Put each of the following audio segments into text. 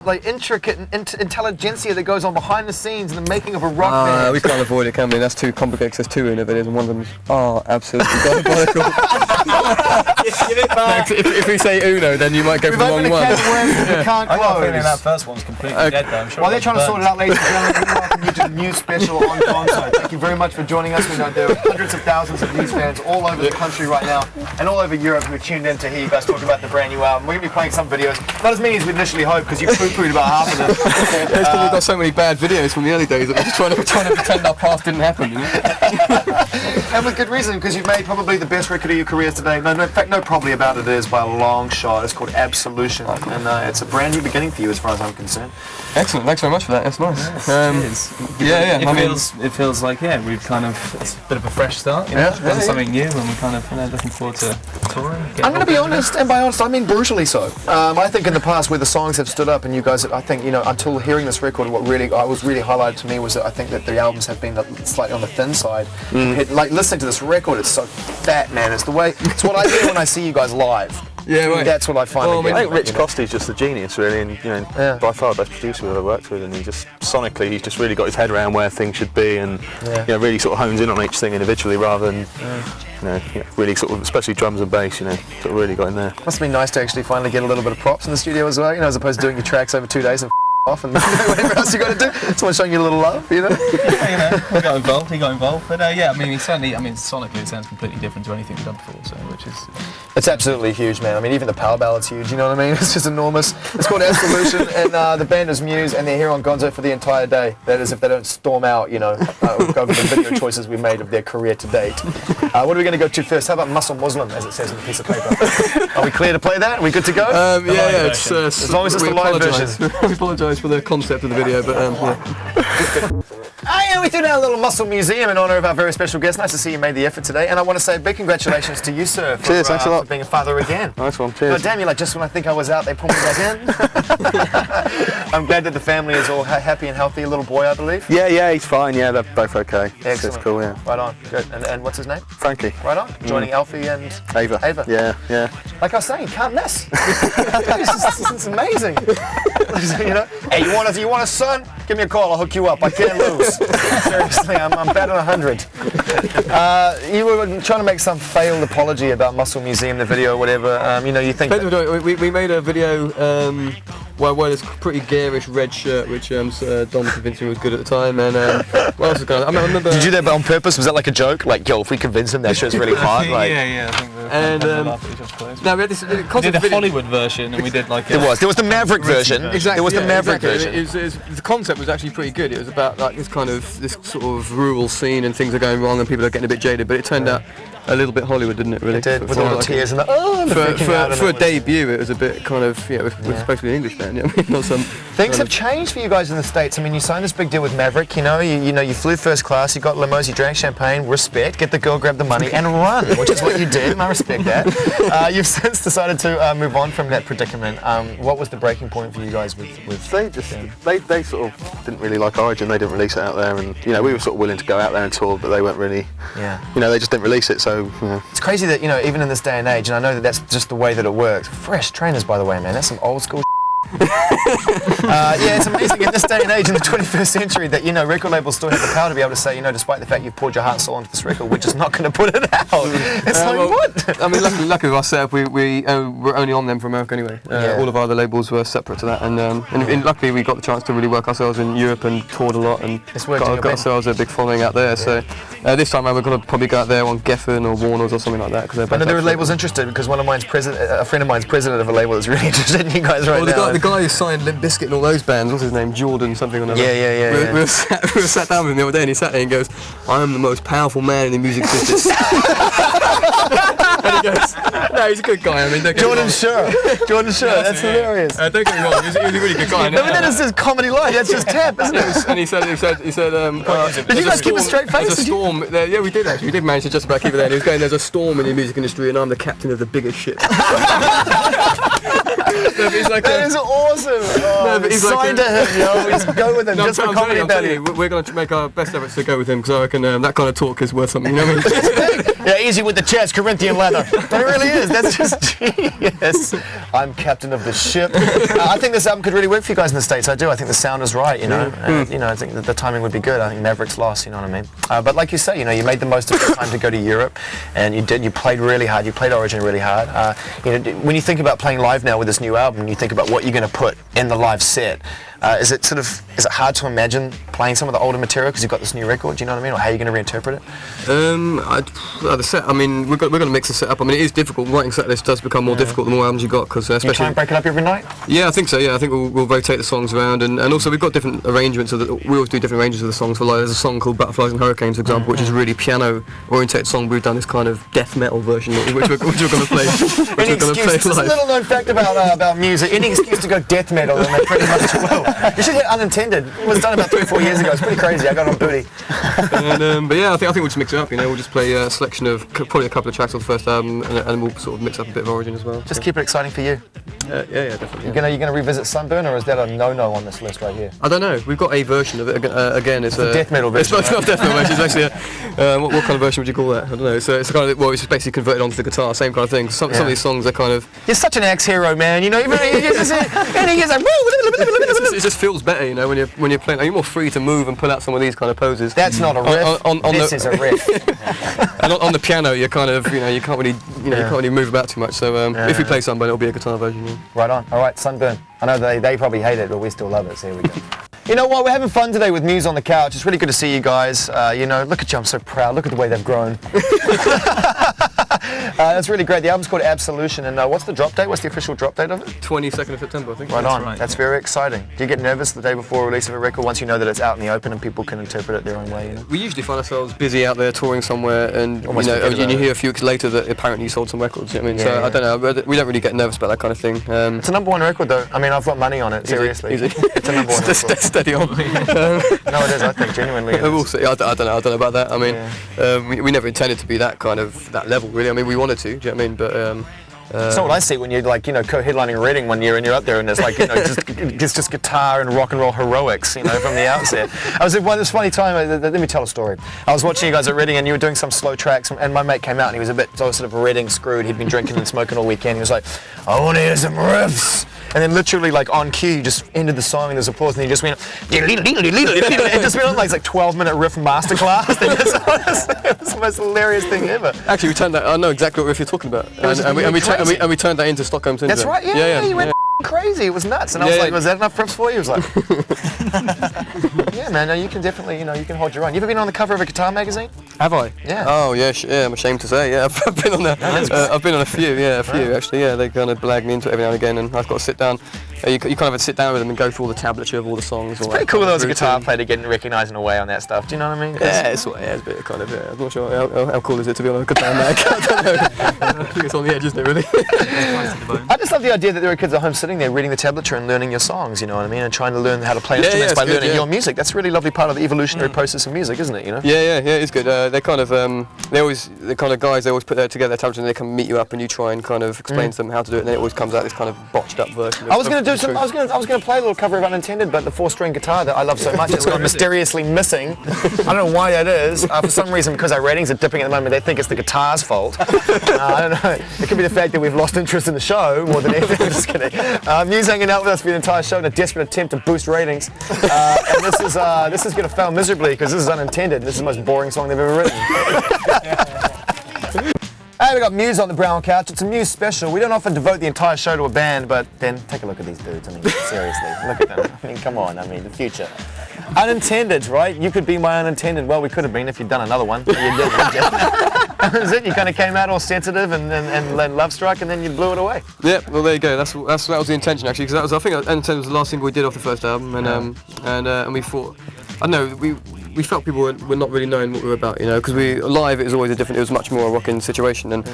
like intricate intelligentsia that goes on behind the scenes in the making of a rock band. We can't avoid it, can we? That's too complicated because there's 2 Uno videos and one of them's absolutely diabolical. Give it back. If we say Uno, then you might go for the wrong one. We can't I got a feeling close. that first one's completely dead though. I'm sure While they're trying to sort it out, ladies and gentlemen, we welcome you to the Muse special on Gonzo. Thank you very much for joining us. We know there are hundreds of thousands of Muse fans all over the country right now and all over Europe who are tuned in to hear you guys talk about the brand new album. We're going to be playing some videos, not as many as we initially hoped because you poo-pooed about half of them. It's because we've got so many bad videos from the early days that we're just trying to pretend our past didn't happen. You know? And with good reason, because you've made probably the best record of your careers today. No, in fact, no probably about it is by a long shot. It's called Absolution, and it's a brand new beginning for you as far as I'm concerned. Excellent, thanks very much for that, that's nice. It feels like, we've kind of, it's a bit of a fresh start, done something new, and we're kind of looking forward to touring. I'm going to be honest, and by honest, I mean brutally so. I think in the past where the songs have stood up, and you guys, I think, until hearing this record, what really was really highlighted to me was that I think that the albums have been slightly on the thin side. Like listening to this record, it's so fat, man. It's what I do when I see you guys live. Yeah, right. That's what I find. I think Rich Costy's just a genius, really, and by far the best producer we've ever worked with. And he just sonically, he's just really got his head around where things should be, and really sort of hones in on each thing individually rather than really sort of, especially drums and bass, sort of really got in there. Must be nice to actually finally get a little bit of props in the studio as well, as opposed to doing your tracks over 2 days and off and whatever else you got to do. Someone showing you a little love, he got involved. But he certainly, sonically it sounds completely different to anything we've done before, so which is... It's absolutely huge, man. Even the power ballad's huge, you know what I mean? It's just enormous. It's called Absolution, and the band is Muse, and they're here on Gonzo for the entire day. That is if they don't storm out, over the video choices we made of their career to date. What are we going to go to first? How about Muscle Muslim, as it says on the piece of paper? Are we clear to play that? Are we good to go? It's as long as it's the live version. We apologise for the concept of the video, but we threw down a little Muscle Museum in honour of our very special guest. Nice to see you made the effort today, and I want to say a big congratulations to you, sir, for, cheers, thanks a lot. for being a father again. Nice one, cheers. God damn, you're like, just when I think I was out, they pulled me back in. I'm glad that the family is all happy and healthy. A little boy, I believe. Yeah, he's fine. Yeah, they're both okay. Excellent. It's cool. Yeah. Right on. Good. And what's his name? Frankie. Right on. Joining Alfie and Ava. Yeah. Like I was saying, can't miss. This is amazing. Hey, you want a son? Give me a call. I'll hook you up. I can't lose. Seriously, I'm better than 100. You were trying to make some failed apology about Muscle Museum, the video, or whatever. You think we made a video where I wore this pretty garish red shirt, which Dom convinced me was good at the time, and what else was going on? I remember. Did you do that on purpose? Was that like a joke? Like, yo, if we convince him that shirt's really hot, like. Yeah. I think we had this. We did a Hollywood version, and we did like. There was the Maverick version. Exactly. There was the Maverick version. The concept was actually pretty good. It was about like this sort of rural scene, and things are going wrong, and people are getting a bit jaded. But it turned out a little bit Hollywood, didn't it? Really. It did, with all the tears and for a debut, it was a bit kind of we're supposed to be an English band, not some. Things have changed for you guys in the States. You signed this big deal with Maverick. You flew first class. You got limos. You drank champagne. Respect. Get the girl, grab the money, and run, which is what you did. And I respect that. You've since decided to move on from that predicament. What was the breaking point for you guys with? They sort of didn't really like Origin. They didn't release it out there, and we were sort of willing to go out there and tour, but they weren't really. Yeah. They just didn't release it. So. It's crazy that even in this day and age, and I know that that's just the way that it works. Fresh trainers, by the way, man. That's some old school. It's amazing in this day and age in the 21st century that record labels still have the power to be able to say, despite the fact you've poured your heart and soul into this record, we're just not going to put it out. It's what? Luckily with our setup, we were only on them for America anyway. All of our other labels were separate to that, and luckily we got the chance to really work ourselves in Europe and toured a lot and got ourselves a big following out there. So this time we're going to probably go out there on Geffen or Warner's or something like that. I know there were labels interested because a friend of mine's president of a label is really interested in you guys right now. The guy who signed Limp Bizkit and all those bands, what's his name? Jordan something or another. Yeah. We were sat down with him the other day and he sat there and goes, I am the most powerful man in the music business. And he goes, no, he's a good guy. Jordan Sure, that's hilarious. Don't get me wrong, he was a really good guy. No, but that is his comedy line, that's just tap, isn't it? And he said, did you guys keep a straight face? There's a storm. Yeah, we did actually. We did manage to just about keep it there. And he was going, there's a storm in the music industry and I'm the captain of the biggest ship. That is awesome. Sign to him, Just go with him, just for comedy value. We're going to make our best efforts to go with him because I reckon that kind of talk is worth something. You know what I mean? Yeah, easy with the chest, Corinthian leather. But it really is. That's just genius. I'm captain of the ship. I think this album could really work for you guys in the States. I do. I think the sound is right, you know. You know, I think that the timing would be good. I think Maverick's lost, you know what I mean? But like you say, you know, you made the most of the time to go to Europe, and you played really hard. You played Origin really hard. You know, when you think about playing live now with this new album, you think about what you're going to put in the live set. Is it hard to imagine playing some of the older material because you've got this new record? Do you know what I mean, or how you're going to reinterpret it? The set. I mean, we're going to mix the set up. I mean, it is difficult. Writing set lists does become more difficult the more albums you got, because especially. You try and break it up every night? Yeah, I think so. Yeah, I think we'll rotate the songs around, and also we've got different arrangements. We always do different arrangements of the songs. For like, there's a song called Butterflies and Hurricanes, for example, which is a really piano-orientated song. We've done this kind of death metal version, which we're going to play. Just a little known fact about music. Any excuse to go death metal, and they pretty much will. You should hit Unintended. It was done about 3 or 4 years ago. It's pretty crazy. I got on booty. But yeah, I think we'll just mix it up. You know, we'll just play a selection of probably a couple of tracks off the first album, and we'll sort of mix up a bit of Origin as well. Just keep it exciting for you. Yeah, definitely. You're gonna revisit Sunburn, or is that a no-no on this list right here? I don't know. We've got a version of it. Again, it's a death metal version. It's not death metal version. It's actually what kind of version would you call that? I don't know. So it's kind of it's basically converted onto the guitar, same kind of thing. Some of these songs are kind of. You're such an ex-hero, man. You know, and he's like, it just feels better, you know, when you're playing. You're more free to move and pull out some of these kind of poses. That's not a riff. This is a riff. And on the piano, you're kind of, you know, you can't really move about too much. So if we play Sunburn, it'll be a guitar version. Yeah. Right on. All right, Sunburn. I know they probably hate it, but we still love it. So here we go. You know what? We're having fun today with Muse on the couch. It's really good to see you guys. You know, look at you. I'm so proud. Look at the way they've grown. That's really great. The album's called Absolution, and what's the drop date? What's the official drop date of it? 22nd of September, I think. Right on. That's very exciting. Do you get nervous the day before release of a record once you know that it's out in the open and people can interpret it their own way? You know? We usually find ourselves busy out there touring somewhere, and you hear a few weeks later that apparently you sold some records. You know what I mean? I don't know. We don't really get nervous about that kind of thing. It's a #1 record, though. I mean, I've got money on it. Seriously, easy. It's a #1 record. Steady on. No, it is. I think genuinely. We'll see. I don't know about that. I mean, we never intended to be that kind of level, really. I mean, we wanted to. Do you know what I mean? But it's not what I see when you're like, you know, co-headlining Reading one year and you're up there and there's like, you know, it's just guitar and rock and roll heroics, you know, from the outset. I was at this funny time. Let me tell a story. I was watching you guys at Reading and you were doing some slow tracks, and my mate came out and he was a bit sort of Reading screwed. He'd been drinking and smoking all weekend. He was like, I want to hear some riffs. And then literally, like, on cue, you just ended the song and there's a pause and then you just went, it just went on like 12-minute riff masterclass. It was the most hilarious thing ever. Actually, we turned that, I know exactly what riff you're talking about. And we turned that into Stockholm Syndrome. That's right, yeah. You went crazy, it was nuts. And I was like, was that enough riffs for you? He was like, yeah, man, no, you can definitely, you know, you can hold your own. You ever been on the cover of a guitar magazine? Have I? Yeah. Oh, yeah, I'm ashamed to say, yeah. I've been on there. I've been on a few, actually, yeah. They kind of blag me into it every now and again, and I've got to sit down. You kind of have to sit down with them and go through all the tablature of all the songs. It's pretty cool though as a guitar player to get recognised in a way on that stuff. Do you know what I mean? Yeah, it's a bit kind of, I'm not sure how cool is it to be on a guitar mag. I don't know. I think it's on the edge, isn't it, really? I just love the idea that there are kids at home sitting there reading the tablature and learning your songs, you know what I mean, and trying to learn how to play instruments by learning your music. That's a really lovely part of the evolutionary process of music, isn't it, you know? Yeah, it's good. They're kind of, the kind of guys, they always put together their tablature and they come meet you up and you try and kind of explain to them how to do it, and then it always comes out this kind of botched up version. I was going to play a little cover of Unintended, but the 4-string guitar that I love so much, it's gone mysteriously missing. I don't know why that is. For some reason, because our ratings are dipping at the moment, they think it's the guitar's fault. I don't know. It could be the fact that we've lost interest in the show more than anything. I'm just kidding. Muse hanging out with us for the entire show in a desperate attempt to boost ratings. And this is going to fail miserably because this is Unintended. This is the most boring song they've ever written. Hey, we got Muse on the brown couch. It's a Muse special. We don't often devote the entire show to a band, but then take a look at these dudes. I mean, seriously, look at them. I mean, come on. I mean, the future. Unintended, right? You could be my unintended. Well, we could have been if you'd done another one. But you didn't. That was it. You kind of came out all sensitive and love struck, and then you blew it away. Yeah, well, there you go. That was the intention actually, because I think Unintended was the last single we did off the first album, and we thought, I don't know, we felt people were not really knowing what we were about, you know, because live it was much more a rocking situation, and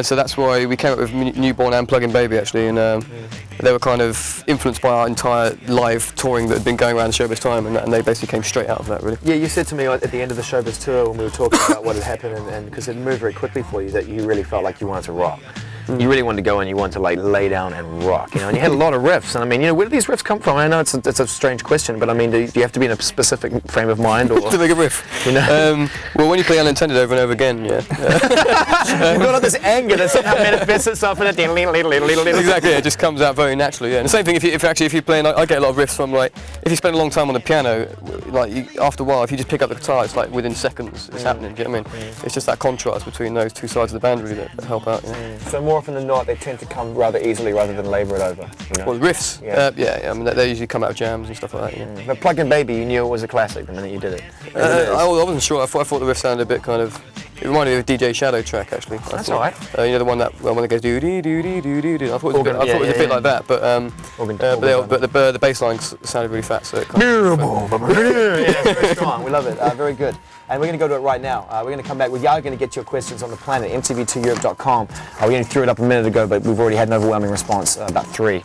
so that's why we came up with Newborn and Plug-in Baby actually, and they were kind of influenced by our entire live touring that had been going around the Showbiz time, and they basically came straight out of that, really. Yeah, you said to me at the end of the Showbiz tour when we were talking about what had happened, and because it moved very quickly for you, that you really felt like you wanted to rock. you really wanted to go and you wanted to like lay down and rock, and you had a lot of riffs. And I mean, where do these riffs come from? I know it's a strange question, but I mean, do you have to be in a specific frame of mind or to make a riff? Well, when you play unintended over and over again, yeah. You've got all this anger that somehow manifests itself in a exactly. It just comes out very naturally. Yeah. And the same thing if you're playing, I get a lot of riffs from like if you spend a long time on the piano, like after a while, if you just pick up the guitar, it's like within seconds it's happening. Do you know what I mean? It's just that contrast between those two sides of the band really that help out. So more often than not, they tend to come rather easily rather than labour it over. Well, the riffs, I mean they usually come out of jams and stuff like that. But Plug-in Baby, you knew it was a classic the minute you did it. I wasn't sure. I thought the riff sounded a bit kind of. It reminded me of a DJ Shadow track actually. That's alright. You know the one that goes doo doo doo doo doo doo doo. I thought it was a bit like that, but the bass line sounded really fat, so it kind of very strong. We love it. Very good. And we're going to go to it right now. We're going to come back. We are going to get your questions on the planet, mtv2europe.com. We only threw it up a minute ago, but we've already had an overwhelming response, about 3.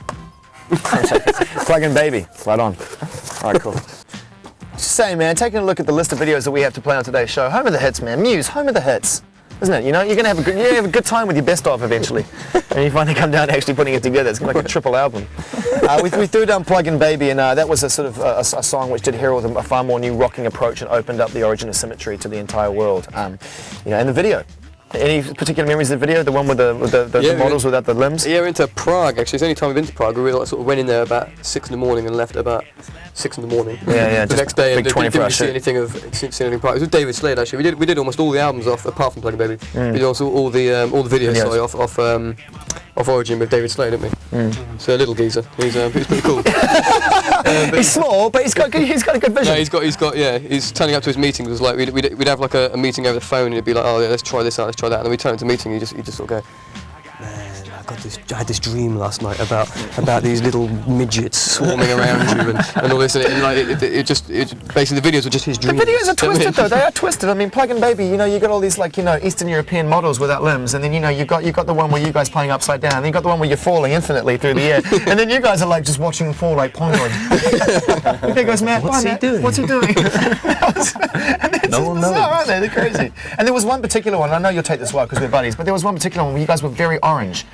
Plug-in Baby, right on. All right, cool. Just saying, man, taking a look at the list of videos that we have to play on today's show. Home of the hits, man. Muse, home of the hits. Isn't it? You know, you're going to have a good time with your best of eventually. And you finally come down to actually putting it together. It's like a triple album. We threw down Plug-in Baby, and that was a sort of a song which did herald a far more new rocking approach and opened up the origin of symmetry to the entire world. And the video. Any particular memories of the video? The one with the models without the limbs? Yeah, we're into Prague actually. It's the only time we've been to Prague. We sort of went in there about 6 in the morning and left at about 6 in the morning. Yeah. The next day, and didn't really see shit. anything of Prague. It was with David Slade actually. We did almost all the albums off, apart from Plug-in Baby. We did also all the videos. Sorry, off Origin with David Slade, didn't we? So a little geezer. He's pretty cool. He's small, but he's got a good vision. No, he's turning up to his meetings. It was like we'd have like a meeting over the phone, and he'd be like, oh yeah, let's try this out, let's try that, and then we turn into a meeting, and you just sort of go, man, I had this dream last night about these little midgets swarming around you and all this, and basically the videos were just his dreams. The videos are twisted though. They are twisted. I mean, Plug-in Baby, you got all these Eastern European models without limbs, and then you've got the one where you guys playing upside down, and then you got the one where you're falling infinitely through the air, and then you guys are like just watching them fall like pongos. There goes Matt. What's he doing? What's he doing? No one knows. Aren't they? They're crazy. And there was one particular one. I know you'll take this well because we're buddies, but there was one particular one where you guys were very orange.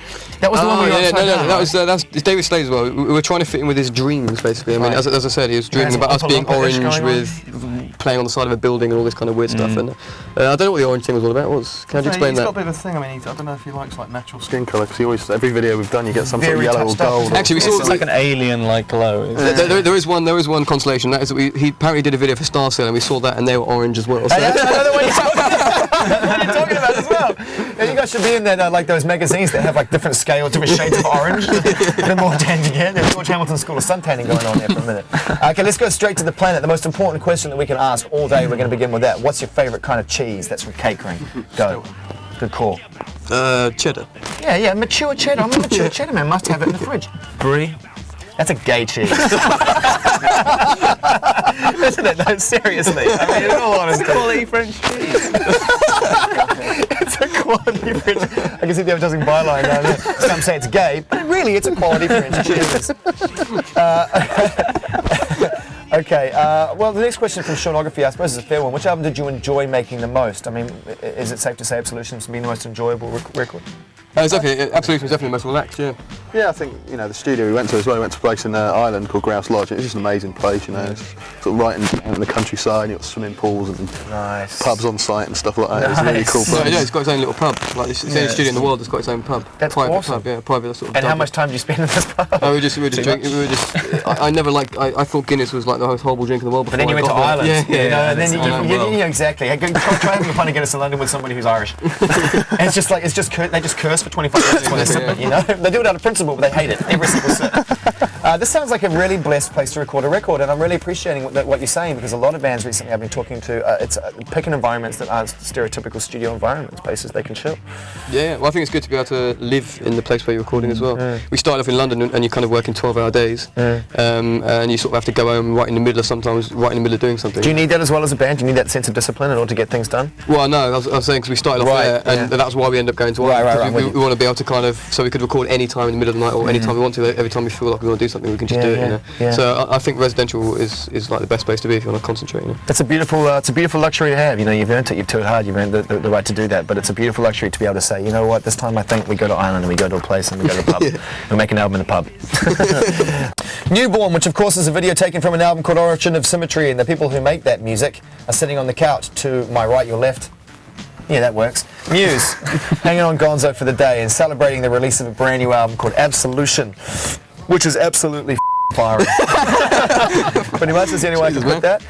That was the one where you were upside down. That's David Slade as well. We were trying to fit in with his dreams, basically. I mean, as I said, he was dreaming about us being orange with playing on the side of a building and all this kind of weird stuff. And I don't know what the orange thing was all about. Can you explain that? He's got a bit of a thing. I mean, I don't know if he likes like natural skin colour because he always every video we've done you get some sort of yellow or gold. Actually, we saw it's like an alien-like glow. There is one consolation. That is that he apparently did a video for Star Sail and we saw that and they were orange as well. So. I know the one you're talking about as well. Yeah, you guys should be in there like those magazines that have like different scales, different shades of orange. The more tan you get. There's George Hamilton School of Suntanning going on there for a minute. Okay, let's go straight to the planet. The most important question that we can ask all day. We're going to begin with that. What's your favourite kind of cheese? That's from Catering. Go. Good call. Cheddar. Yeah, mature cheddar. I'm a mature cheddar man. Must have it in the fridge. Brie. That's a gay cheese. Isn't it? No, seriously. I mean, in all honesty. It's a quality French cheese. It's a quality French. I can see the advertising byline down there. Some say it's gay, but really it's a quality French cheese. Okay, well, the next question from Shortography, I suppose, is a fair one. Which album did you enjoy making the most? I mean, is it safe to say Absolution's been the most enjoyable record? Absolution is definitely the most relaxed, yeah. Yeah, I think, the studio we went to as well, we went to a place in Ireland called Grouse Lodge. It was just an amazing place, It's sort of right in the countryside, you've got swimming pools and pubs on site and stuff like that. It was a really cool place. Yeah, it's got its own little pub. Like, it's the only studio in the world that's got its own pub. That's private awesome. Pub, yeah, private sort of. And how much time did you spend in this pub? We were just drinking. I thought Guinness was like the most horrible drink in the world before. But then you went to Ireland. Yeah. And then you exactly. Try having fun to Guinness in London with somebody who's Irish. And it's just like, they just curse for 25 minutes when they sip it, They do it out of principle, but they hate it every single sip. This sounds like a really blessed place to record a record, and I'm really appreciating what you're saying because a lot of bands recently I've been talking to, it's picking environments that aren't stereotypical studio environments, places they can chill. Yeah, well, I think it's good to be able to live in the place where you're recording as well. We started off in London and you kind of work in 12-hour days, and you sort of have to go home right in the middle of doing something. Do you need that as well as a band? Do you need that sense of discipline in order to get things done? Well, no, I was saying because we started off there, and that's why we ended up going to Ireland. We want to be able to kind of, so we could record any time in the middle of the night or any time we want to, every time we feel like we want to do something, we can just do it. You know? So I think residential is like the best place to be if you want to concentrate. You know? It's a beautiful luxury to have. You know, you've earned it. You've toured hard. You've earned the right to do that. But it's a beautiful luxury to be able to say, you know what, this time I think we go to Ireland and we go to a place and we go to a pub. We make an album in a pub. Newborn, which of course is a video taken from an album called Origin of Symmetry, and the people who make that music are sitting on the couch to my right, your left. Yeah, that works. Muse, hanging on Gonzo for the day and celebrating the release of a brand new album called Absolution, which is absolutely firing. Pretty much is the only way I can put that.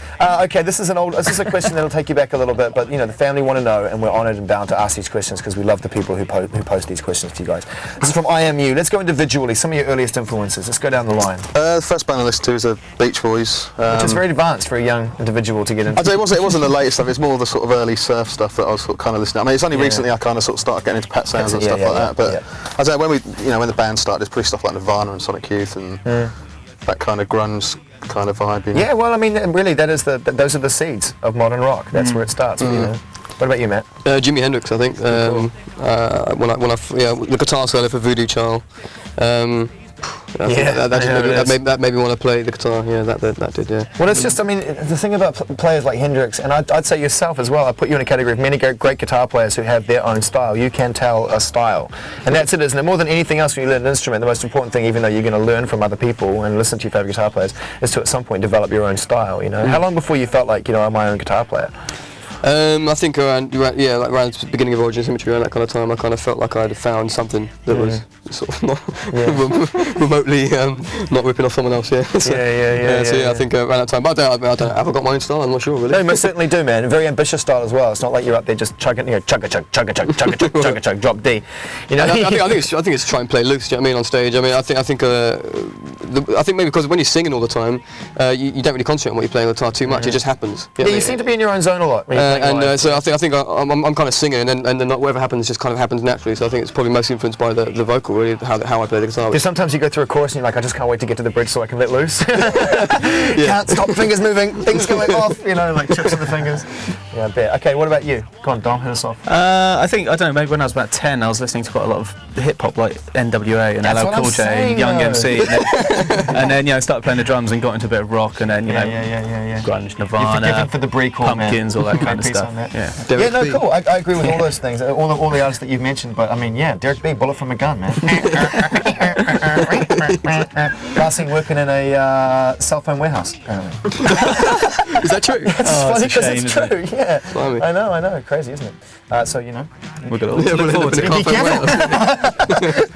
Okay, this is a question that'll take you back a little bit, but you know the family want to know, and we're honoured and bound to ask these questions because we love the people who post these questions to you guys. This is from IMU. Let's go individually. Some of your earliest influences. Let's go down the line. The first band I listened to was the Beach Boys, which is very advanced for a young individual to get into. I'd say it wasn't the latest stuff. It's more the sort of early surf stuff that I was sort of kind of listening. I mean, it's only recently I kind of sort of started getting into Pet Sounds and stuff like that. But I'd say when the band started, it's pretty stuff like Nirvana and Sonic Youth and that kind of grunge kind of vibe. You know? Yeah, well, I mean, really, those are the seeds of modern rock. That's where it starts. You know. What about you, Matt? Jimi Hendrix, I think. The guitar solo for Voodoo Child. That made me want to play the guitar. Yeah, that did. Yeah. Well, it's just, I mean, the thing about players like Hendrix, and I'd say yourself as well. I put you in a category of many great guitar players who have their own style. You can tell a style, and that's it, isn't it? More than anything else, when you learn an instrument, the most important thing, even though you're going to learn from other people and listen to your favorite guitar players, is to at some point develop your own style. You know, how long before you felt like, you know, I'm my own guitar player? I think around the beginning of Origin Symmetry, around that kind of time, I kind of felt like I'd found something that was sort of not remotely not ripping off someone else. So I think around that time. But I don't know. Have I got my own style? I'm not sure really. No, you most certainly do, man. A very ambitious style as well. It's not like you're up there just chugging, you know, chug a chug, drop D. You know, I think it's to try and play loose. Do you know what I mean, on stage? I mean, I think maybe because when you're singing all the time, you don't really concentrate on what you're playing on the guitar too much. It just happens. You seem to be in your own zone a lot. So I think I'm kind of singing, and then whatever happens just kind of happens naturally. So I think it's probably most influenced by the vocal, really, how I play the guitar. Because sometimes you go through a chorus and you're like, I just can't wait to get to the bridge so I can let loose. Can't stop, fingers moving, things going off, you know, like chips in the fingers. Yeah, I bet. Okay, what about you? Go on, Dom, hit us off. I don't know, maybe when I was about 10, I was listening to quite a lot of hip-hop, like NWA and LL Cool J and Young MC. And then, you know, started playing the drums and got into a bit of rock, and then, you know, grunge, Nirvana, for the pre-call, Pumpkins, all that kind of stuff. Yeah, no, cool. I agree with all those things, all the artists that you've mentioned. But I mean, yeah, Derek B, bullet from a gun, man. Last seen working in a cell phone warehouse, apparently. Is that true? It's funny because it's true. Yeah, I know. Crazy, isn't it? So you know, we're gonna look forward to it.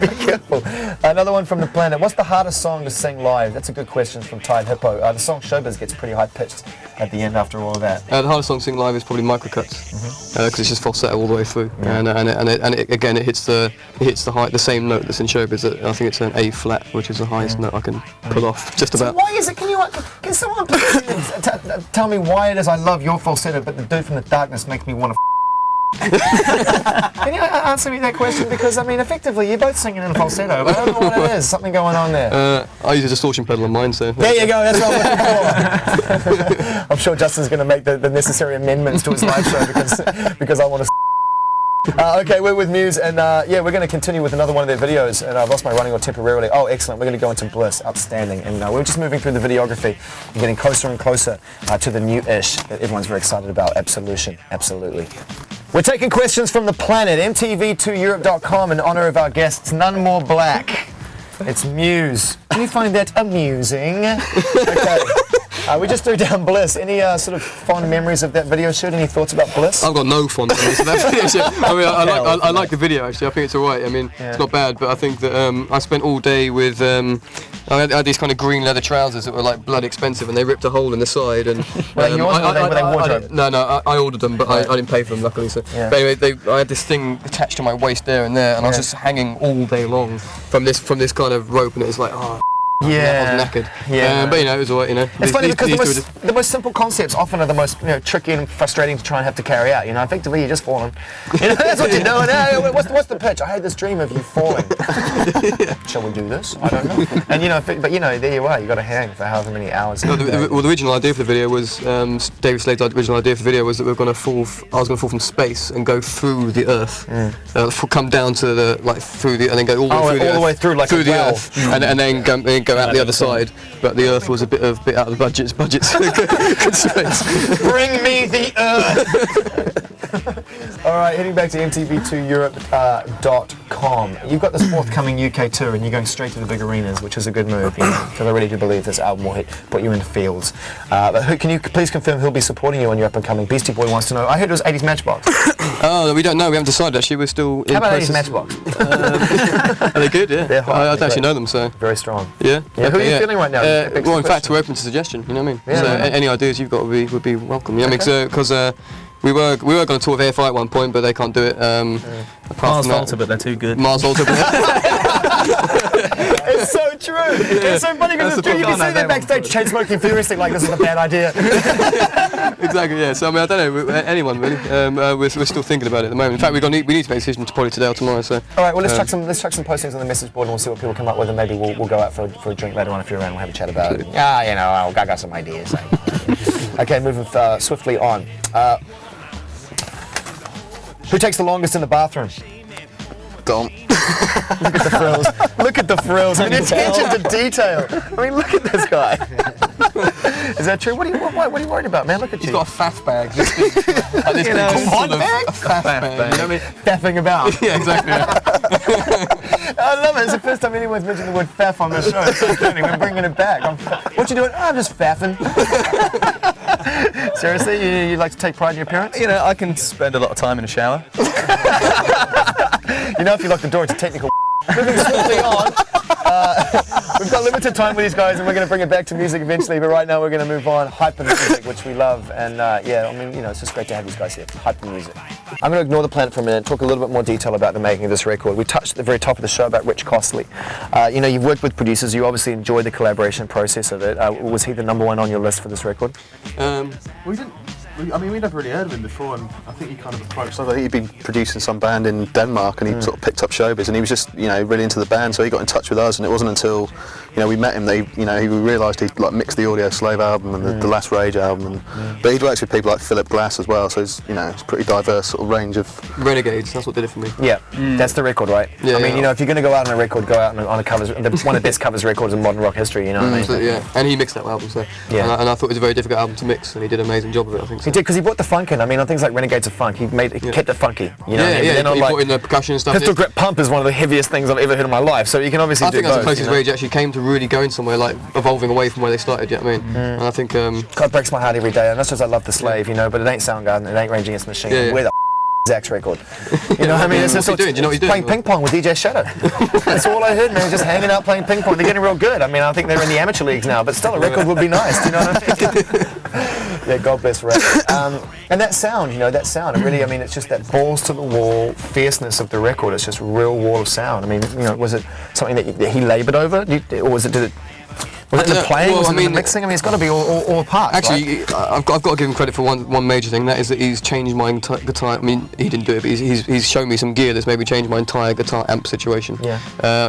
Be careful. Another one from the planet. What's the hardest song to sing live? That's a good question from Tide Hippo. The song Showbiz gets pretty high pitched at the end after all of that. The hardest song to sing live is probably Microcuts, because it's just falsetto all the way through, and it hits the same note that's in Showbiz. I think it's an A flat, which is the highest note I can pull off. Just about. So why is it? Can someone please tell me why it is I love your falsetto, but the dude from the darkness makes me want to. Can you answer me that question? Because I mean, effectively, you're both singing in a falsetto, but I don't know what it is. Something going on there. I use a distortion pedal on mine, so. There you go. That's what I'm looking for. I'm sure Justin's going to make the necessary amendments to his live show because I want to. Okay, we're with Muse, and we're going to continue with another one of their videos, and I've lost my running order temporarily. Oh, excellent. We're going to go into Bliss. Outstanding. And we're just moving through the videography and getting closer and closer to the new-ish that everyone's very excited about, Absolution. Absolutely. We're taking questions from the planet, MTV2Europe.com, in honor of our guests, None More Black. It's Muse. Can you find that amusing? Okay. We just threw down Bliss. Any sort of fond memories of that video shoot? Any thoughts about Bliss? I've got no fond memories of that video shoot. I mean, I like the video, actually. I think it's alright. I mean, it's not bad, but I think that I spent all day with... I had these kind of green leather trousers that were like bloody expensive, and they ripped a hole in the side. And were they wardrobe? No, I ordered them, but I didn't pay for them, luckily. So, but anyway, I had this thing attached to my waist there and there, and I was just hanging all day long from this kind of rope, and it was like, oh. I was knackered. But you know, it was alright, you know. It's funny because the most simple concepts often are the most tricky and frustrating to try and have to carry out. You know, effectively you're just falling. You know, that's what you're doing. Hey, what's the pitch? I had this dream of you falling. Shall we do this? I don't know. And you know, but you know, there you are. You got to hang for however many hours. No, the original idea for the video was David Slade's original idea for the video was that I was going to fall from space and go through the Earth, come down to the through the and then go all the way through the Earth, like through the Earth, and then go out the other side, but the Earth was a bit out of the budget's constraints. Bring me the Earth. All right, heading back to MTV2Europe.com. You've got this forthcoming UK tour, and you're going straight to the big arenas, which is a good move, because I really do believe this album will put you in the fields. But can you please confirm who'll be supporting you on your up-and-coming? Beastie Boy wants to know. I heard it was 80s Matchbox. Oh, we don't know. We haven't decided, actually. We're still in How about process. 80s Matchbox? Are they good? Yeah. They're hot, I don't actually know them, so... Very strong. Yeah? Yeah, who are you feeling right now? Well, in fact, we're open to suggestion, you know what I mean? Yeah, So right. any ideas you've got would be welcome. You know what I mean? Because we were going to tour with AFI at one point, but they can't do it. Mars Volta, but they're too good. Mars Volta. It's so true. It's so funny because it's true. You can see them backstage chain smoking furiously like this is a bad idea. Exactly, yeah. So I mean, I don't know, anyone really. We're still thinking about it at the moment. In fact, we need to make a decision probably today or tomorrow. So. All right, well let's chuck some postings on the message board and we'll see what people come up with, and maybe we'll go out for a drink later on if you're around. We'll have a chat about it. Yeah, you know, I got some ideas. Okay, moving swiftly on. Who takes the longest in the bathroom? Don't. Look at the frills. Look at the frills. I mean, attention to detail. I mean, look at this guy. Is that true? What are you worried about, man? Look at you. He's got a faff bag. This big full of a faff bag. You know what I mean? Faffing about. Yeah, exactly. Yeah. I love it. It's the first time anyone's mentioned the word faff on the show. It's so funny. We're bringing it back. What you doing? Oh, I'm just faffing. Seriously, you like to take pride in your appearance? You know, I can spend a lot of time in a shower. You know, if you lock the door, it's a technical. Moving swiftly on. We've got limited time with these guys, and we're going to bring it back to music eventually. But right now, we're going to move on. Hyper music, which we love, and yeah, I mean, you know, it's just great to have these guys here. Hyper music. I'm going to ignore the planet for a minute and talk a little bit more detail about the making of this record. We touched at the very top of the show about Rich Costley. You know, you've worked with producers. You obviously enjoyed the collaboration process of it. Was he the #1 on your list for this record? We never really heard of him before, and I think he kind of approached us. I think he'd been producing some band in Denmark, and he sort of picked up showbiz, and he was just, you know, really into the band, so he got in touch with us, and it wasn't until, you know, we met him that he realised he'd like mixed the Audio Slave album and the Last Rage album, but he'd worked with people like Philip Glass as well, so it's, you know, it's a pretty diverse sort of range of... Renegades, that's what did it for me. Yeah, that's the record, right? Yeah, I mean, you know, if you're going to go out on a record, go out on a covers, one of the best covers records in modern rock history, you know what I mean? So, yeah, and he mixed that album, so, yeah. And I thought it was a very difficult album to mix, and he did an amazing job of it, I think. So. He did, because he brought the funk in. I mean, on things like Renegades of Funk, he kept it funky. You know, he brought in the percussion and stuff. Pistol Grip Pump is one of the heaviest things I've ever heard in my life, so you can obviously do both. I think that's the closest where he actually came to really going somewhere, like evolving away from where they started, you know what I mean? And I think... God breaks my heart every day, and that's just I love The Slave, you know, but it ain't Soundgarden, it ain't Rage Against the Machine. Yeah. We're the Zach's record. You know what I mean? It's just what's he doing? Do you know what he's doing? Playing ping pong with DJ Shadow. That's all I heard, man. Just hanging out playing ping pong. They're getting real good. I mean, I think they're in the amateur leagues now, but still a record would be nice. Do you know what I mean? Yeah, God bless Ray. And that sound, you know, it really, I mean, it's just that balls to the wall fierceness of the record. It's just real wall of sound. I mean, you know, was it something that he laboured over, or was it in the playing? Was it in the mixing? I mean, it's got to be all parts. Actually, right? I've got to give him credit for one major thing. That is that he's changed my guitar. I mean, he didn't do it, but he's shown me some gear that's made me change my entire guitar amp situation. Yeah.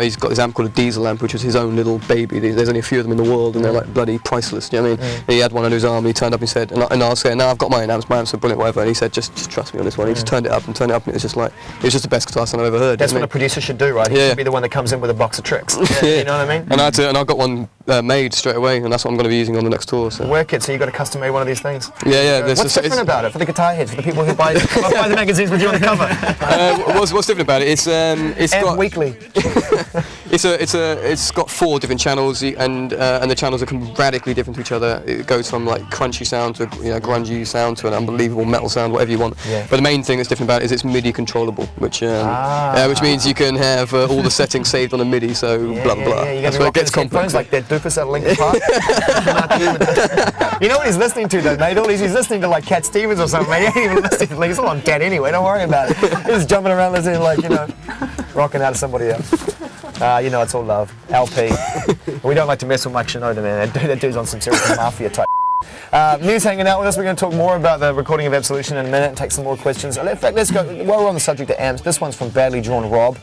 He's got this amp called a diesel amp, which was his own little baby. There's only a few of them in the world, and they're like bloody priceless. Do you know what I mean? And he had one on his arm. And he turned up and said, and I was saying, "No, I've got my own amps. My amps are brilliant, whatever." And he said, "Just trust me on this one." He just turned it up, and it was just like it was just the best guitar sound I've ever heard. That's what a producer should do, right? He should be the one that comes in with a box of tricks. You know what I mean? And I got one made straight away, and that's what I'm going to be using on the next tour. So. Work it, so you got a custom made one of these things? Yeah. What's different about it for the guitar heads, for the people who buy the magazines with you on the cover? What's different about it? It's got weekly. It's got 4 different channels, and the channels are radically different to each other. It goes from like crunchy sound to grungy sound to an unbelievable metal sound, whatever you want. Yeah. But the main thing that's different about it is it's MIDI controllable, which means you can have all the settings saved on a MIDI. So blah blah blah. Yeah, that's where it gets complex. Like that doofus at Linkin Park. You know what he's listening to though, mate? He's listening to like Cat Stevens or something, mate. He ain't even listening to he's all on dead anyway, don't worry about it. He's just jumping around listening like, you know, rocking out of somebody else. You know, it's all love. LP. We don't like to mess with Mike Shinoda, man. That dude's on some serious mafia type. Muse hanging out with us. We're going to talk more about the recording of Absolution in a minute and take some more questions. In fact, let's go, while we're on the subject of amps, this one's from Badly Drawn Rob.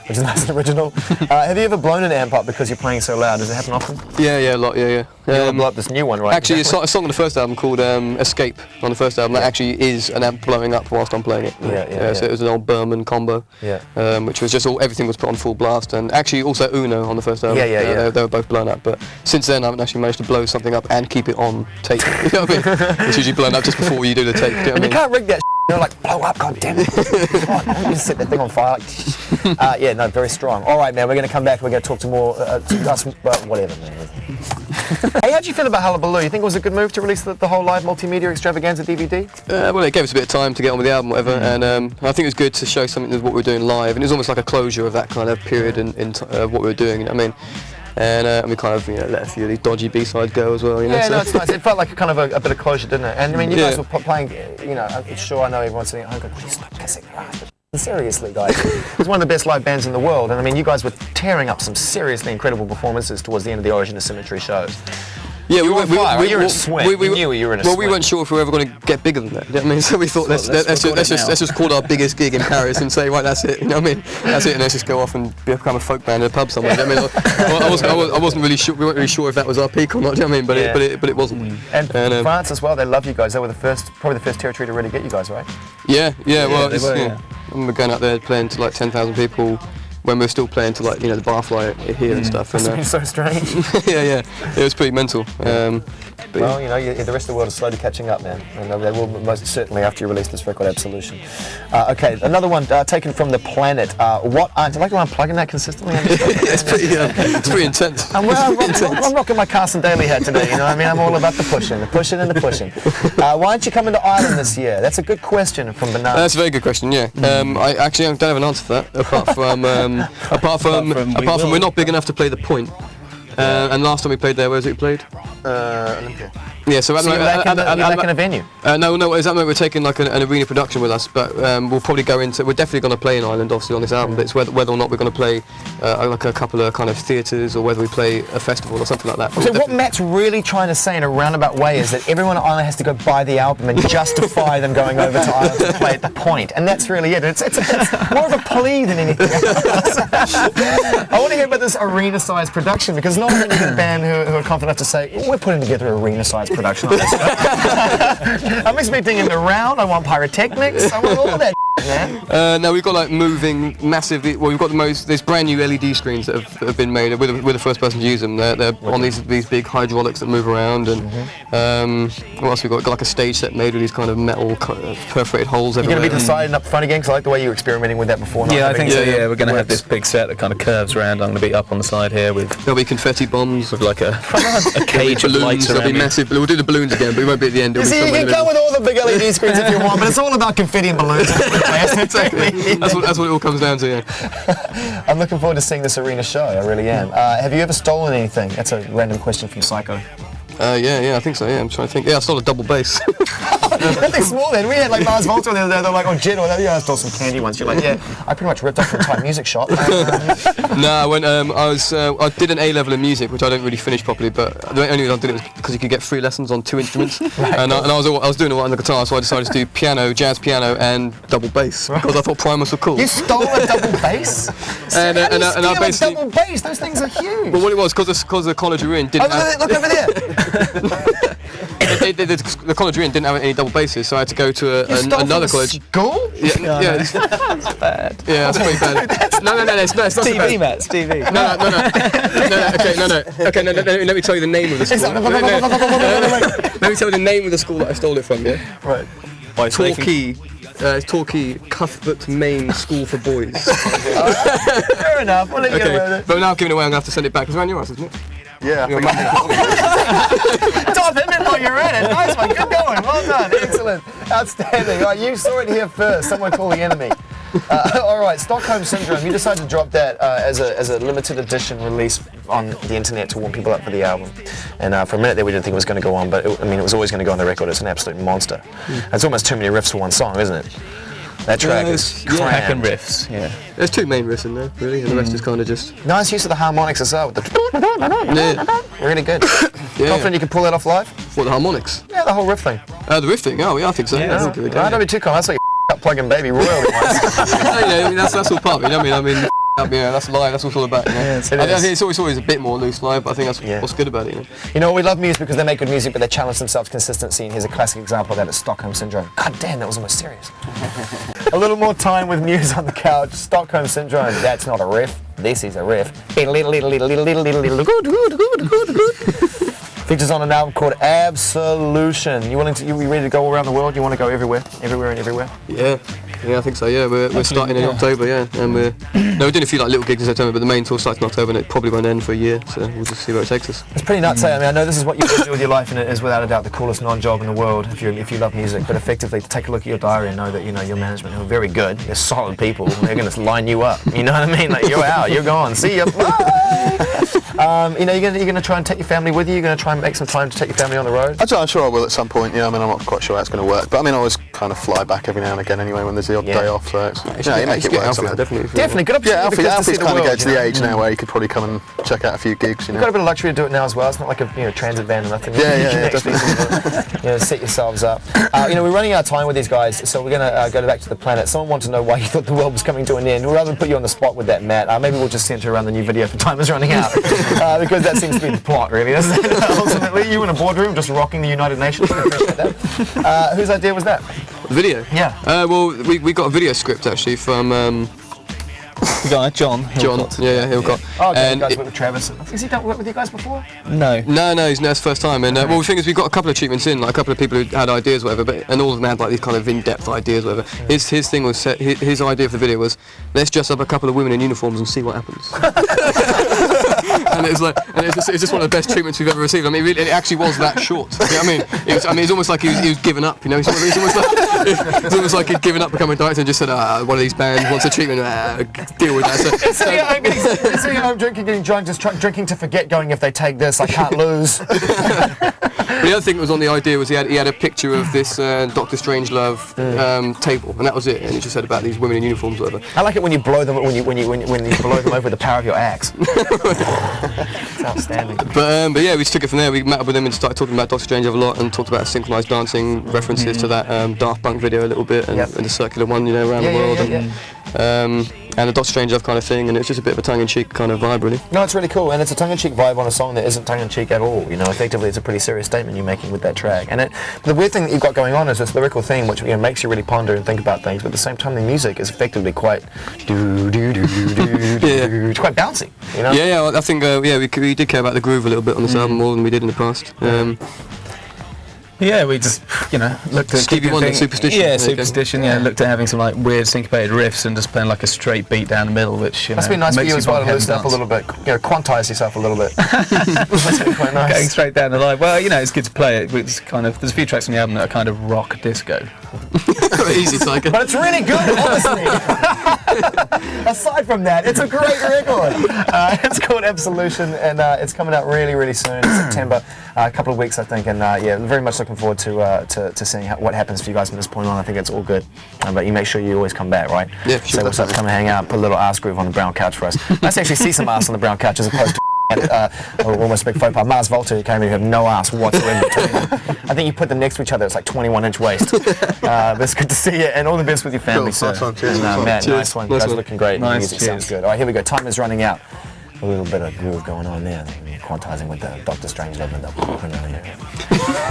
which is nice and original. Have you ever blown an amp up because you're playing so loud? Does it happen often? Yeah, a lot, yeah. You want to blow up this new one, right? Actually, a song on the first album called Escape on the first album that actually is an amp blowing up whilst I'm playing it. So it was an old Berman combo, which was just everything was put on full blast, and actually also Uno on the first album. They were both blown up, but since then I haven't actually managed to blow something up and keep it on tape. You know what I mean? It's usually blown up just before you do the tape. You know and you can't rig that. You're like, blow up, god damn it. God, don't just set that thing on fire. Yeah, no, very strong. All right, man, we're going to come back. We're going to talk to more, whatever, man. Hey, how'd you feel about Hullabaloo? You think it was a good move to release the whole live multimedia extravaganza DVD? Well, it gave us a bit of time to get on with the album, whatever, and I think it was good to show something of what we were doing live, and it was almost like a closure of that kind of period in what we were doing, you know what I mean? And we kind of let a few of these dodgy B-sides go as well. Yeah, no, it's nice. It felt like kind of a bit of closure, didn't it? And I mean, you guys were playing, I'm sure I know everyone's sitting at home going, please stop kissing your ass. Seriously, guys. It's one of the best live bands in the world, and I mean, you guys were tearing up some seriously incredible performances towards the end of the Origin of Symmetry shows. Yeah, you were on fire. You were in a sweat. You knew you were in a sweat. Well, we weren't sure if we were ever going to get bigger than that. You know what I mean? So we thought let's just call our biggest gig in Paris and say, right, that's it. You know what I mean? That's it, and let's just go off and become a folk band in a pub somewhere. You know what I mean? I wasn't really sure. We weren't really sure if that was our peak or not. You know what I mean? But it wasn't. And France as well. They love you guys. They were probably the first territory to really get you guys, right? Yeah. Well, we're going out there playing to like 10,000 people. When we were still playing to like the Barfly here and stuff. That's been so strange. yeah, it was pretty mental. Well, the rest of the world is slowly catching up, man, and they will most certainly after you release this record, Absolution. Okay, another one taken from The Planet. Do you like the one I'm plugging that consistently? It's pretty intense. I'm rocking my Carson Daly hat today. You know what I mean? I'm all about the pushing and the pushing. Why aren't you coming to Ireland this year? That's a good question from Banana. That's a very good question. Yeah, I actually don't have an answer for that. Apart from we're not big enough to play the Point. And last time we played there, where was it we played? Olympia. Yeah, so you're lacking a venue? No, is that we're taking like an arena production with us, but we'll probably go into. We're definitely going to play in Ireland, obviously, on this album. But it's whether or not we're going to play like a couple of kind of theatres, or whether we play a festival or something like that. So what Matt's really trying to say in a roundabout way is that everyone in Ireland has to go buy the album and justify them going over to Ireland to play at the Point, and that's really it. It's more of a plea than anything else. I want to hear about this arena-sized production, because not only is a band who are confident enough to say, we're putting together an arena-sized production on this. I'm expecting in the round, I want pyrotechnics, I want all of that man. No, we've got like moving massive. Well, we've got there's brand new LED screens that have been made. We're the first person to use them. They're on these big hydraulics that move around, and what else we got? Got like a stage set made with these kind of metal perforated holes everywhere. You're going to be deciding up front again, because I like the way you were experimenting with that before. Yeah, I think so. Yeah, we're going to have this big set that kind of curves around. I'm going to be up on the side here with. There'll be confetti bombs with like a cage of lights. There'll be massive. We'll do the balloons again, but we won't be at the end. You can go with all the big LED screens if you want, but it's all about confetti and balloons. Exactly. That's what it all comes down to. Yeah. I'm looking forward to seeing this arena show. I really am. Have you ever stolen anything? That's a random question from Psycho. Yeah, I think so. Yeah, I'm trying to think. Yeah, I stole a double bass. Nothing small then. We had like Mars Volta the other day. They're like, Jen, or I stole some candy once. You're like, yeah, I pretty much ripped off an entire music shop. No, when I did an A-level in music, which I didn't really finish properly, but the only reason I did it was because you could get free lessons on 2 instruments, and I was doing all on the guitar, so I decided to do piano, jazz piano, and double bass because I thought Primus were cool. You stole a double bass? and I basically double bass. Those things are huge. But what it was, because the college we were in didn't. Look over there. The college we were in didn't have any double basses, so I had to go to another college. School? Yeah, that's bad. Yeah, that's pretty bad. No, it's not so TV, bad. Matt, it's TV. Okay, let me tell you the name of the school. Let me tell you the name of the school that I stole it from, yeah? Right. Torquay. It's Torquay Cuthbert Main School for Boys. Fair enough. We'll let you get away with it. But now I'm giving it away, I'm going to have to send it back. It's around your house, isn't it? Yeah. Top him in while you're at it. Nice one. Good going. Well done. Excellent. Outstanding. Right, you saw it here first. Someone call the enemy. All right, Stockholm Syndrome. You decided to drop that as a limited edition release on the internet to warm people up for the album. And for a minute there, we didn't think it was going to go on, but it was always going to go on the record. It's an absolute monster. It's almost too many riffs for one song, isn't it? That track is pack and riffs. Yeah. There's 2 main riffs in there, really, and the rest is kind of just nice use of the harmonics as well. With the really good. Confident you can pull that off live? What, the harmonics? Yeah, the whole riff thing. The riff thing. Oh, yeah, I think so. Yeah, don't be too calm. That's like plug-in baby royalty. That's all part of it. I mean, Yeah, that's live. That's what it's all about. You know? I think it's always a bit more loose live, but I think that's what's good about it. You know, we love Muse because they make good music, but they challenge themselves consistency. And here's a classic example of that: Stockholm Syndrome. God damn, that was almost serious. A little more time with Muse on the couch. Stockholm Syndrome. That's not a riff. This is a riff. Features on an album called Absolution. You ready to go all around the world? You want to go everywhere and everywhere? Yeah, I think so. Yeah, we're starting in October. Yeah, and we're doing a few like little gigs in September, but the main tour starts in October, and it probably won't end for a year. So we'll just see where it takes us. It's pretty nuts. I mean, I know this is what you do with your life, and it is without a doubt the coolest non-job in the world if you love music. But effectively, to take a look at your diary and know that your management who are very good, they're solid people, and they're going to line you up. You know what I mean? Like you're out, you're gone. See ya. Bye. You're going to try and take your family with you. You're going to try and make some time to take your family on the road. I'm sure I will at some point. Yeah, I mean, I'm not quite sure how it's going to work, but I mean, I always kind of fly back every now and again anyway when there's the odd day off. So you make it work somehow. Definitely. Good opportunity. Alfie's kind of get to the age now where you could probably come and check out a few gigs. You've got a bit of luxury to do it now as well. It's not like a transit van or nothing. Yeah, definitely. Set yourselves up. We're running out of time with these guys, so we're going to go back to the planet. Someone wants to know why you thought the world was coming to an end. Rather than put you on the spot with that, Matt, maybe we'll just center around the new video for Time Is Running Out, because that seems to be the plot, really. Ultimately, you in a boardroom just rocking the United Nations. I appreciate that. Whose idea was that? The video? Yeah. Well, we got a video script actually from the guy, John. Yeah, Hillcott. Oh, okay, you guys worked with Travis. Has he done work with you guys before? No. No, it's his first time. And well, the thing is, we've got a couple of treatments in, like a couple of people who had ideas, whatever, and all of them had like these kind of in-depth ideas, whatever. His thing was his idea for the video was, let's dress up a couple of women in uniforms and see what happens. And it's just one of the best treatments we've ever received. I mean, it actually was that short. You know what I mean? It's almost like he was giving up. You know, it's almost like he'd given up becoming a director and just said, one of these bands wants a treatment. Deal with that. Sitting at home drinking, getting drunk, just drinking to forget. Going, if they take this, I can't lose. But the other thing that was on the idea was he had a picture of this Doctor Strangelove table, and that was it. And it just said about these women in uniforms, or whatever. I like it when you blow them when you blow them over with the power of your axe. It's outstanding. But yeah, we just took it from there. We met up with him and started talking about Doctor Strangelove a lot, and talked about synchronized dancing, references to that Daft Punk video a little bit, and the circular one, around the world. And the Doctor Strangelove kind of thing, and it's just a bit of a tongue-in-cheek kind of vibe, really. No, it's really cool, and it's a tongue-in-cheek vibe on a song that isn't tongue-in-cheek at all. Effectively, it's a pretty serious statement you're making with that track. And the weird thing that you've got going on is this lyrical theme, which makes you really ponder and think about things. But at the same time, the music is effectively quite it's quite bouncy. Yeah. Well, I think we did care about the groove a little bit on this album more than we did in the past. Yeah, we just, looked at Stevie Wonder, Superstition. Yeah, Superstition. Yeah, looked at having some like weird syncopated riffs and just playing like a straight beat down the middle, which must be nice for you as well to loosen up a little bit, quantize yourself a little bit. Must be quite nice. Going straight down the line. Well, it's good to play it. It's kind of there's a few tracks on the album that are kind of rock disco. Easy cycle. But it's really good, honestly. Aside from that, it's a great record. It's called Absolution, and it's coming out really, really soon in September. A couple of weeks, I think, and very much looking forward to seeing what happens for you guys from this point on. I think it's all good, but you make sure you always come back, right? Yeah, sure. So what's up? Come and hang out, put a little ass groove on the brown couch for us. Let's actually see some ass on the brown couch as opposed to almost a big faux pas. Mars Volta, who came in, you have no ass whatsoever between them. I think you put them next to each other, it's like 21-inch waist. But it's good to see you, and all the best with your family, sir. Nice one, cheers. Matt, nice one. You guys are looking great. Nice, the music sounds good. All right, here we go. Time is running out. A little bit of groove going on there. Quantizing with the Doctor Strangelove and the